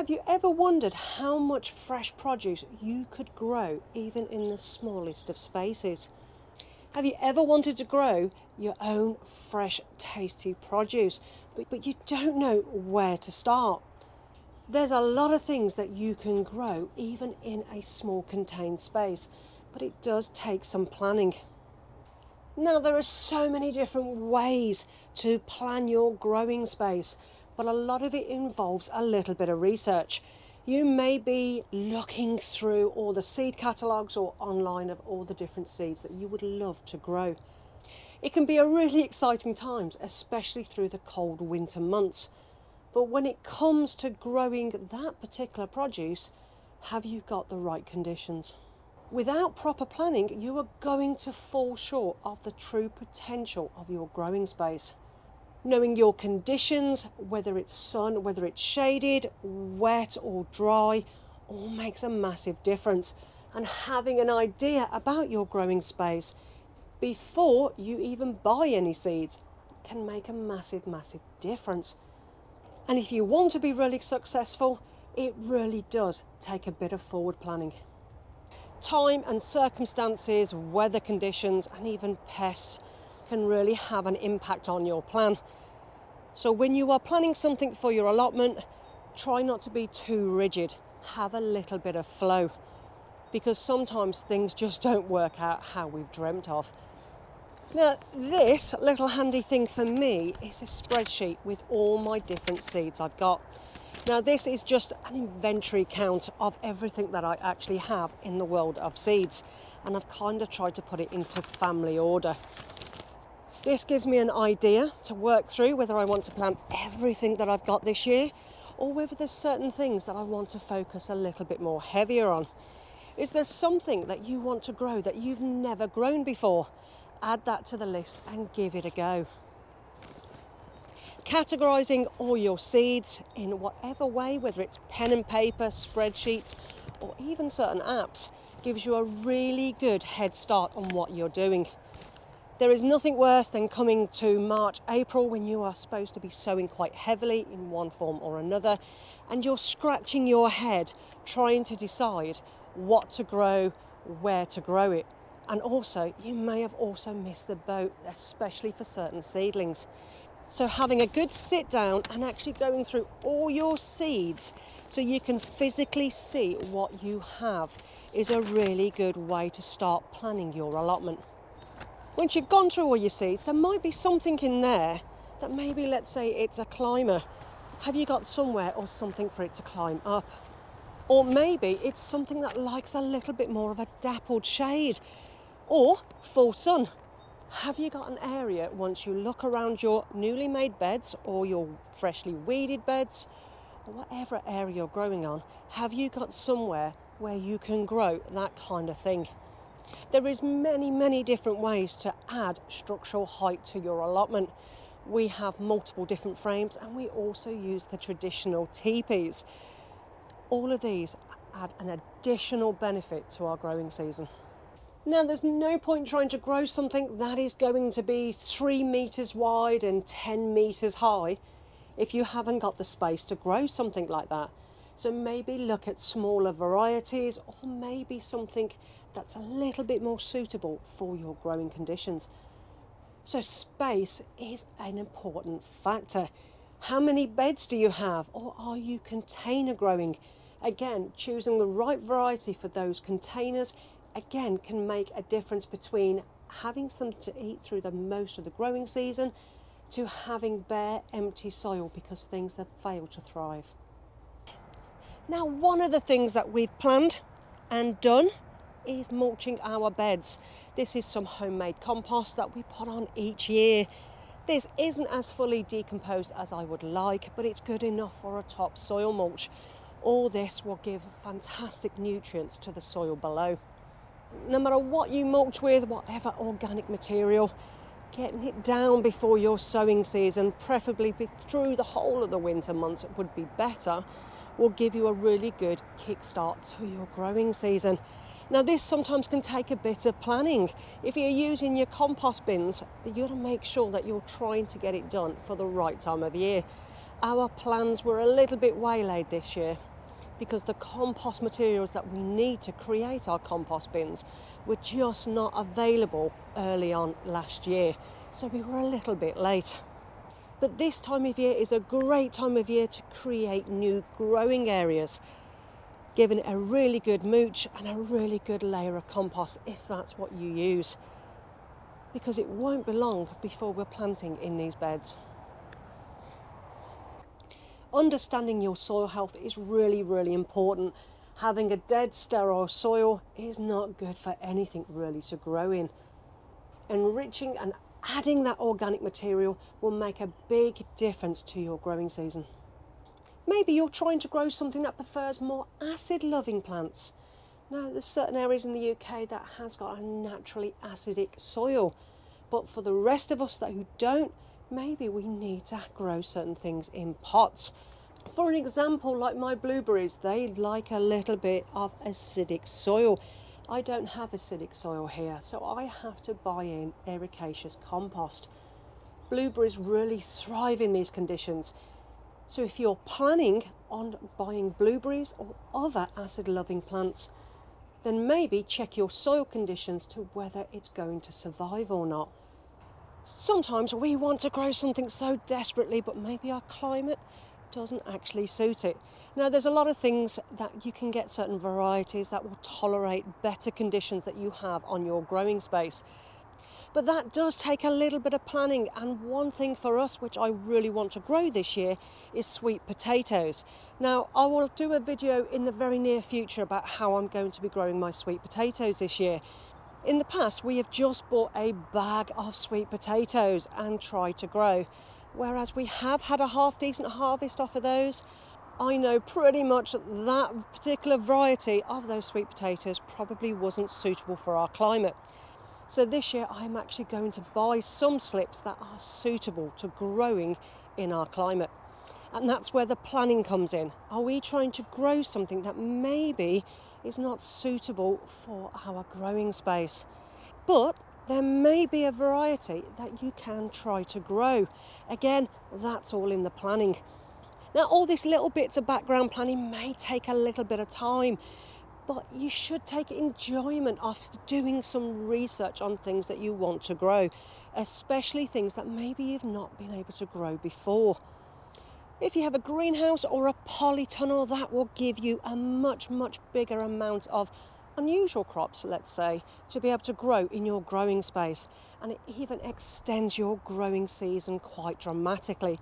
Have you ever wondered how much fresh produce you could grow even in the smallest of spaces? Have you ever wanted to grow your own fresh, tasty produce, but you don't know where to start? There's a lot of things that you can grow even in a small contained space, but it does take some planning. Now, there are so many different ways to plan your growing space, but a lot of it involves a little bit of research. You may be looking through all the seed catalogues or online of all the different seeds that you would love to grow. It can be a really exciting time, especially through the cold winter months. But when it comes to growing that particular produce, have you got the right conditions? Without proper planning, you are going to fall short of the true potential of your growing space. Knowing your conditions, whether it's sun, whether it's shaded, wet or dry, all makes a massive difference. And having an idea about your growing space before you even buy any seeds can make a massive, massive difference. And if you want to be really successful, it really does take a bit of forward planning. Time and circumstances, weather conditions, and even pests can really have an impact on your plan. So when you are planning something for your allotment, try not to be too rigid. Have a little bit of flow, because sometimes things just don't work out how we've dreamt of. Now, this little handy thing for me is a spreadsheet with all my different seeds I've got. Now, this is just an inventory count of everything that I actually have in the world of seeds, and I've kind of tried to put it into family order. This gives me an idea to work through whether I want to plant everything that I've got this year, or whether there's certain things that I want to focus a little bit more heavier on. Is there something that you want to grow that you've never grown before? Add that to the list and give it a go. Categorising all your seeds in whatever way, whether it's pen and paper, spreadsheets, or even certain apps, gives you a really good head start on what you're doing. There is nothing worse than coming to March, April, when you are supposed to be sowing quite heavily in one form or another, and you're scratching your head trying to decide what to grow, where to grow it. And also, you may have also missed the boat, especially for certain seedlings. So having a good sit down and actually going through all your seeds so you can physically see what you have is a really good way to start planning your allotment. Once you've gone through all your seeds, there might be something in there that maybe, let's say it's a climber. Have you got somewhere or something for it to climb up? Or maybe it's something that likes a little bit more of a dappled shade or full sun. Have you got an area, once you look around your newly made beds or your freshly weeded beds, or whatever area you're growing on, have you got somewhere where you can grow that kind of thing? There is many, many different ways to add structural height to your allotment. We have multiple different frames, and we also use the traditional teepees. All of these add an additional benefit to our growing season. Now, there's no point trying to grow something that is going to be 3 metres wide and 10 metres high if you haven't got the space to grow something like that. So maybe look at smaller varieties, or maybe something that's a little bit more suitable for your growing conditions. So space is an important factor. How many beds do you have, or are you container growing? Again, choosing the right variety for those containers again can make a difference between having something to eat through the most of the growing season to having bare, empty soil because things have failed to thrive. Now, one of the things that we've planned and done is mulching our beds. This is some homemade compost that we put on each year. This isn't as fully decomposed as I would like, but it's good enough for a topsoil mulch. All this will give fantastic nutrients to the soil below. No matter what you mulch with, whatever organic material, getting it down before your sowing season, preferably through the whole of the winter months would be better, will give you a really good kickstart to your growing season. Now, this sometimes can take a bit of planning. If you're using your compost bins, you've got to make sure that you're trying to get it done for the right time of year. Our plans were a little bit waylaid this year. because the compost materials that we need to create our compost bins were just not available early on last year. So we were a little bit late. But this time of year is a great time of year to create new growing areas, giving it a really good mulch and a really good layer of compost if that's what you use, because it won't be long before we're planting in these beds. Understanding your soil health is really, really important. Having a dead, sterile soil is not good for anything really to grow in. Enriching and adding that organic material will make a big difference to your growing season. Maybe you're trying to grow something that prefers more acid-loving plants. Now, there's certain areas in the UK that has got a naturally acidic soil, but for the rest of us who don't, maybe we need to grow certain things in pots. For an example, like my blueberries, they like a little bit of acidic soil. I don't have acidic soil here, so I have to buy in ericaceous compost. Blueberries really thrive in these conditions. So if you're planning on buying blueberries or other acid-loving plants, then maybe check your soil conditions to whether it's going to survive or not. Sometimes we want to grow something so desperately, but maybe our climate doesn't actually suit it. Now, there's a lot of things that you can get certain varieties that will tolerate better conditions that you have on your growing space. But that does take a little bit of planning, and one thing for us which I really want to grow this year is sweet potatoes. Now, I will do a video in the very near future about how I'm going to be growing my sweet potatoes this year. In the past, we have just bought a bag of sweet potatoes and tried to grow, whereas we have had a half-decent harvest off of those. I know pretty much that particular variety of those sweet potatoes probably wasn't suitable for our climate. So this year I'm actually going to buy some slips that are suitable to growing in our climate. And that's where the planning comes in. Are we trying to grow something that maybe is not suitable for our growing space? But there may be a variety that you can try to grow. Again, that's all in the planning. Now, all these little bits of background planning may take a little bit of time, but you should take enjoyment after doing some research on things that you want to grow, especially things that maybe you've not been able to grow before. If you have a greenhouse or a polytunnel, that will give you a much bigger amount of unusual crops, let's say, to be able to grow in your growing space. And it even extends your growing season quite dramatically.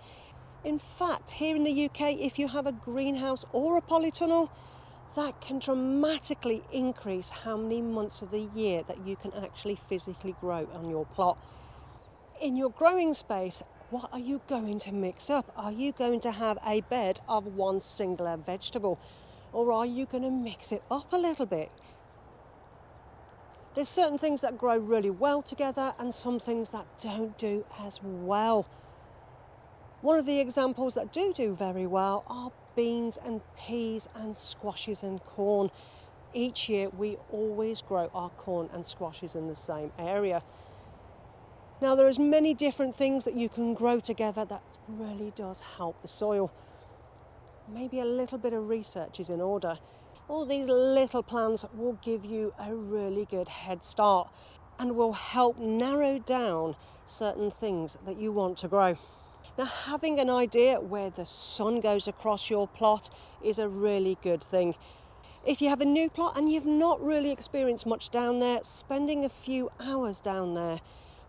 In fact, here in the UK, if you have a greenhouse or a polytunnel, that can dramatically increase how many months of the year that you can actually physically grow on your plot. In your growing space, what are you going to mix up? Are you going to have a bed of one singular vegetable, or are you going to mix it up a little bit? There's certain things that grow really well together and some things that don't do as well. One of the examples that do very well are beans and peas and squashes and corn. Each year we always grow our corn and squashes in the same area. Now, there is many different things that you can grow together that really does help the soil. Maybe a little bit of research is in order. All these little plans will give you a really good head start and will help narrow down certain things that you want to grow. Now, having an idea where the sun goes across your plot is a really good thing. If you have a new plot and you've not really experienced much down there, spending a few hours down there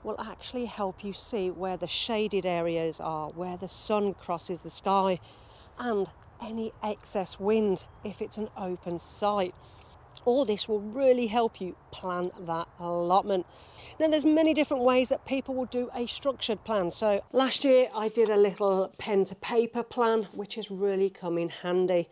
will actually help you see where the shaded areas are, where the sun crosses the sky, and any excess wind if it's an open site. All this will really help you plan that allotment. Now, there's many different ways that people will do a structured plan. So last year I did a little pen to paper plan, which has really come in handy.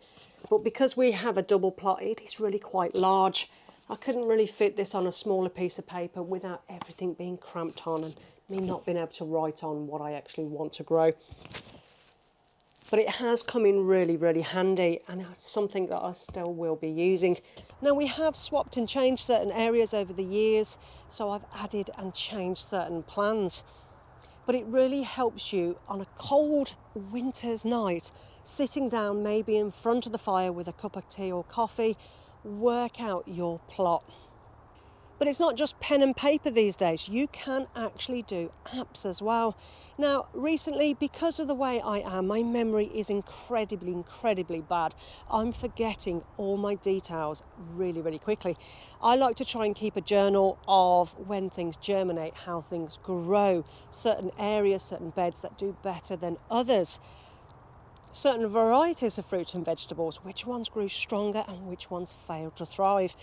But because we have a double plot, it is really quite large. I couldn't really fit this on a smaller piece of paper without everything being cramped on and me not being able to write on what I actually want to grow. But it has come in really handy, and it's something that I still will be using. Now, we have swapped and changed certain areas over the years, so I've added and changed certain plans. But it really helps you on a cold winter's night sitting down maybe in front of the fire with a cup of tea or coffee, work out your plot. But it's not just pen and paper these days. You can actually do apps as well. Now, recently, because of the way I am, my memory is incredibly bad. I'm forgetting all my details really quickly. I like to try and keep a journal of when things germinate, how things grow, certain areas, certain beds that do better than others, certain varieties of fruit and vegetables, which ones grew stronger and which ones failed to thrive.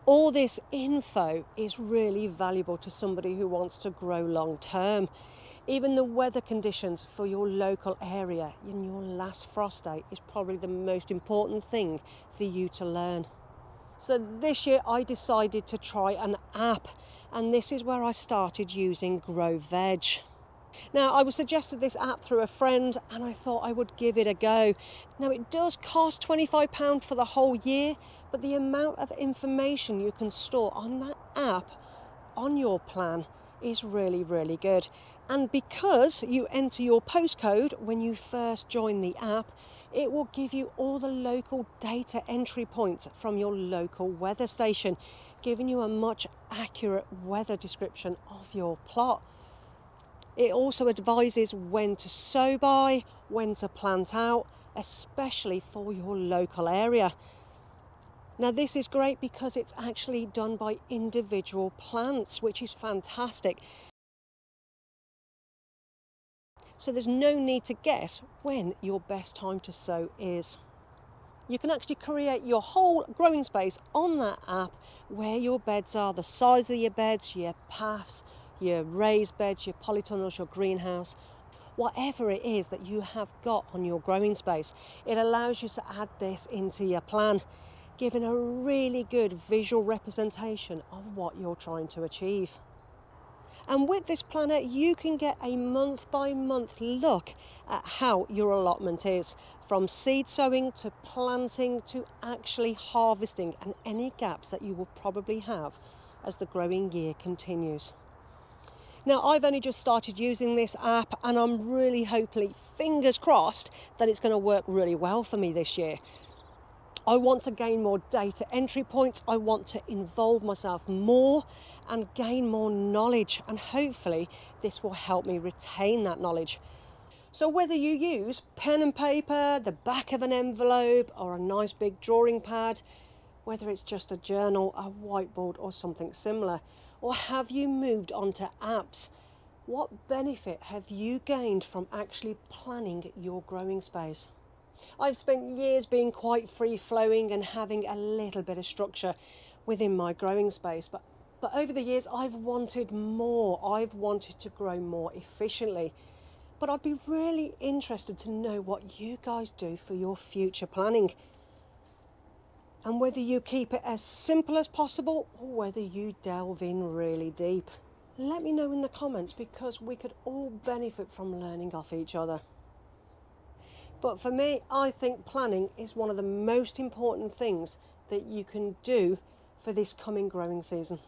All this info is really valuable to somebody who wants to grow long term. Even the weather conditions for your local area in your last frost date is probably the most important thing for you to learn. So this year I decided to try an app, and this is where I started using Grow Veg. Now, I was suggested this app through a friend and I thought I would give it a go. Now, it does cost £25 for the whole year, but the amount of information you can store on that app on your plan is really good. And because you enter your postcode when you first join the app, it will give you all the local data entry points from your local weather station, giving you a much accurate weather description of your plot. It also advises when to sow by, when to plant out, especially for your local area. Now, this is great because it's actually done by individual plants, which is fantastic. So there's no need to guess when your best time to sow is. You can actually create your whole growing space on that app, where your beds are, the size of your beds, your paths, your raised beds, your polytunnels, your greenhouse, whatever it is that you have got on your growing space. It allows you to add this into your plan, giving a really good visual representation of what you're trying to achieve. And with this planner, you can get a month by month look at how your allotment is, from seed sowing to planting to actually harvesting, and any gaps that you will probably have as the growing year continues. Now, I've only just started using this app and I'm really hoping, fingers crossed, that it's going to work really well for me this year. I want to gain more data entry points. I want to involve myself more and gain more knowledge, and hopefully this will help me retain that knowledge. So whether you use pen and paper, the back of an envelope, or a nice big drawing pad, whether it's just a journal, a whiteboard or something similar, or have you moved on to apps, what benefit have you gained from actually planning your growing space? I've spent years being quite free-flowing and having a little bit of structure within my growing space, but over the years I've wanted more. I've wanted to grow more efficiently. But I'd be really interested to know what you guys do for your future planning, and whether you keep it as simple as possible or whether you delve in really deep. Let me know in the comments, because we could all benefit from learning off each other. But for me, I think planning is one of the most important things that you can do for this coming growing season.